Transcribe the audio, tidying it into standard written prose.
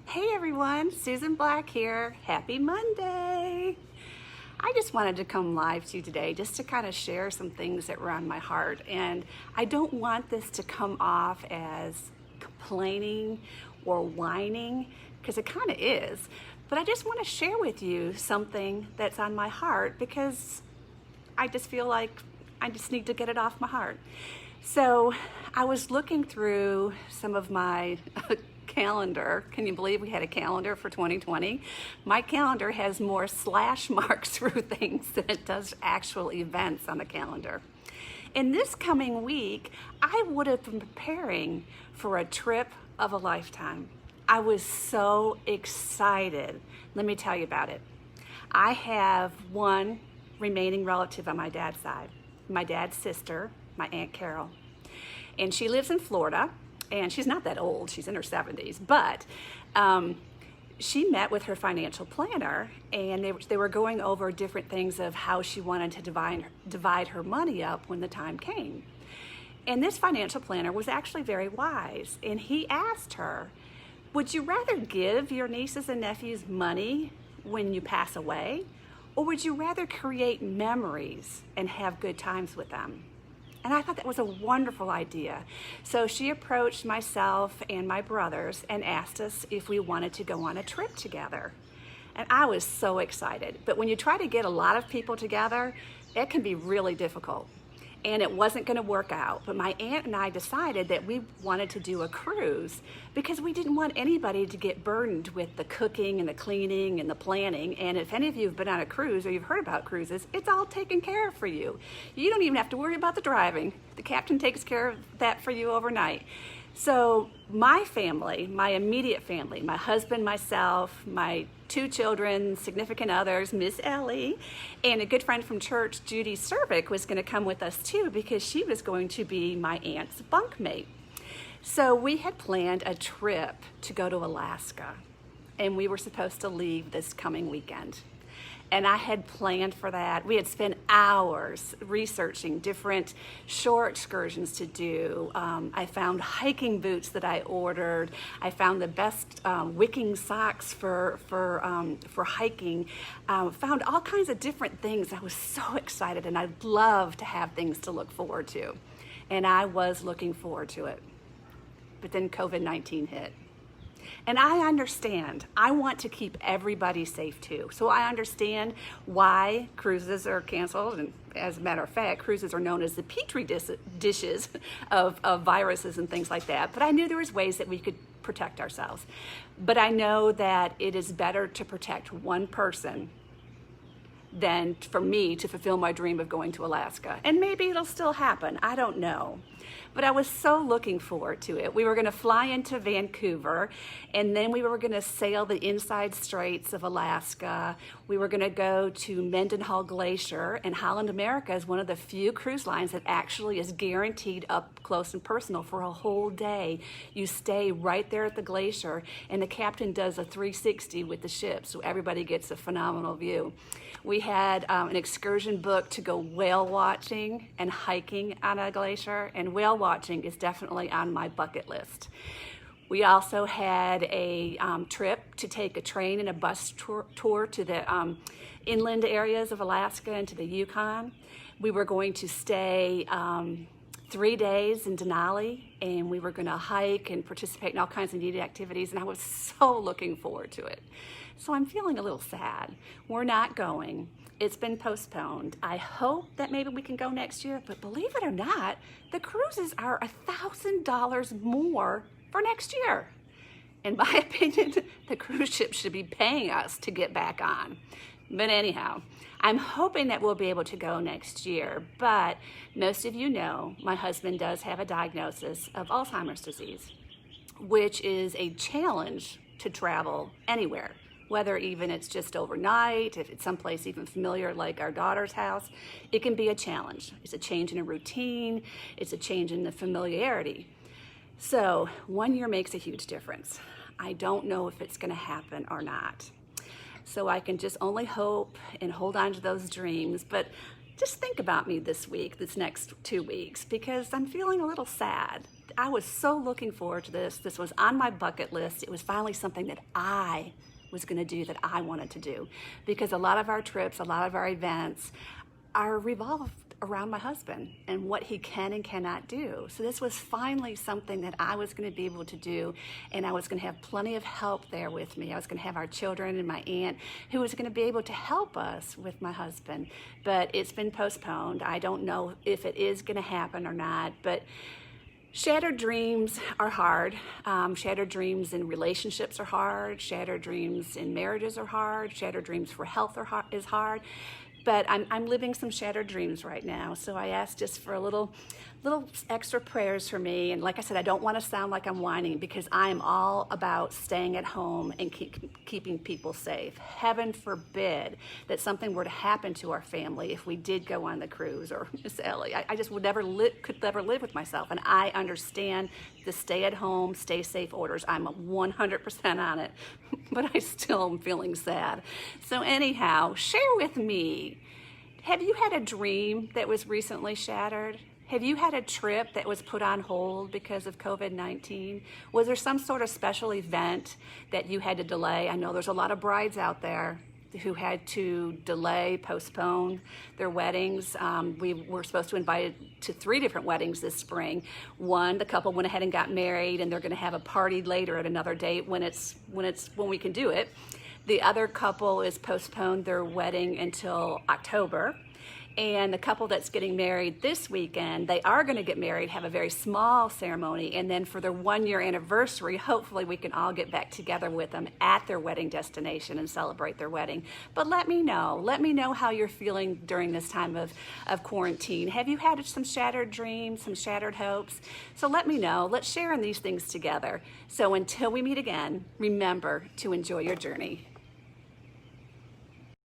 Hey everyone, Susan Black here. Happy Monday. I just wanted to come live to you today just to kind of share some things that were on my heart. And I don't want this to come off as complaining or whining, because it kind of is. But I just want to share with you something that's on my heart because I just feel like I just need to get it off my heart. So I was looking through some of my calendar. Can you believe we had a calendar for 2020? My calendar has more slash marks through things than it does actual events on the calendar. In this coming week, I would have been preparing for a trip of a lifetime. I was so excited. Let me tell you about it. I have one remaining relative on my dad's side, my dad's sister, my Aunt Carol. And she lives in Florida. And she's not that old, she's in her 70s, but she met with her financial planner, and they were going over different things of how she wanted to divide her money up when the time came. And this financial planner was actually very wise, and he asked her, would you rather give your nieces and nephews money when you pass away, or would you rather create memories and have good times with them? And I thought that was a wonderful idea. So she approached myself and my brothers and asked us if we wanted to go on a trip together. And I was so excited. But when you try to get a lot of people together, it can be really difficult. And it wasn't going to work out. But my aunt and I decided that we wanted to do a cruise because we didn't want anybody to get burdened with the cooking and the cleaning and the planning. And if any of you have been on a cruise or you've heard about cruises, it's all taken care of for you. You don't even have to worry about the driving. The captain takes care of that for you overnight. So my family, my immediate family, my husband, myself, my 2 children, significant others, Miss Ellie, and a good friend from church, Judy Cervic, was going to come with us too because she was going to be my aunt's bunkmate. So we had planned a trip to go to Alaska, and we were supposed to leave this coming weekend. And I had planned for that. We had spent hours researching different shore excursions to do. I found hiking boots that I ordered. I found the best wicking socks for hiking. Found all kinds of different things. I was so excited, and I love to have things to look forward to. And I was looking forward to it. But then COVID-19 hit. And I understand. I want to keep everybody safe too. So I understand why cruises are canceled. And as a matter of fact, cruises are known as the petri dishes of viruses and things like that. But I knew there was ways that we could protect ourselves. But I know that it is better to protect one person than for me to fulfill my dream of going to Alaska. And maybe it'll still happen. I don't know. But I was so looking forward to it. We were going to fly into Vancouver, and then we were going to sail the inside straits of Alaska. We were going to go to Mendenhall Glacier, and Holland America is one of the few cruise lines that actually is guaranteed up close and personal for a whole day. You stay right there at the glacier, and the captain does a 360 with the ship, so everybody gets a phenomenal view. We had an excursion booked to go whale watching and hiking on a glacier, and whale watching is definitely on my bucket list. We also had a trip to take a train and a bus tour to the inland areas of Alaska and to the Yukon. We were going to stay 3 days in Denali, and we were going to hike and participate in all kinds of neat activities, and I was so looking forward to it. So I'm feeling a little sad. We're not going. It's been postponed. I hope that maybe we can go next year, but believe it or not, the cruises are $1,000 more for next year. In my opinion, the cruise ship should be paying us to get back on. But anyhow, I'm hoping that we'll be able to go next year, but most of you know my husband does have a diagnosis of Alzheimer's disease, which is a challenge to travel anywhere, whether even it's just overnight, if it's someplace even familiar like our daughter's house. It can be a challenge. It's a change in a routine, it's a change in the familiarity. So 1 year makes a huge difference. I don't know if it's going to happen or not. So I can just only hope and hold on to those dreams. But just think about me this week, this next 2 weeks, because I'm feeling a little sad. I was so looking forward to this. This was on my bucket list. It was finally something that I was going to do, that I wanted to do, because a lot of our trips, a lot of our events are revolved around my husband and what he can and cannot do. So this was finally something that I was going to be able to do, and I was going to have plenty of help there with me. I was going to have our children and my aunt who was going to be able to help us with my husband. But it's been postponed. I don't know if it is going to happen or not, but shattered dreams are hard. Shattered dreams in relationships are hard. Shattered dreams in marriages are hard. Shattered dreams for health is hard. But I'm living some shattered dreams right now. So I asked just for a little extra prayers for me. And like I said, I don't want to sound like I'm whining, because I am all about staying at home and keeping people safe. Heaven forbid that something were to happen to our family if we did go on the cruise, or Miss Ellie. I just could never live with myself. And I understand the stay at home, stay safe orders. I'm 100% on it, but I still am feeling sad. So anyhow, share with me. Have you had a dream that was recently shattered? Have you had a trip that was put on hold because of COVID-19? Was there some sort of special event that you had to delay? I know there's a lot of brides out there who had to delay, postpone their weddings. We were supposed to invite to 3 different weddings this spring. One, the couple went ahead and got married, and they're going to have a party later at another date when we can do it. The other couple is postponed their wedding until October. And the couple that's getting married this weekend, they are going to get married, have a very small ceremony, and then for their 1-year anniversary, hopefully we can all get back together with them at their wedding destination and celebrate their wedding. But let me know how you're feeling during this time of quarantine. Have you had some shattered dreams, some shattered hopes? So let me know. Let's share in these things together. So until we meet again, remember to enjoy your journey.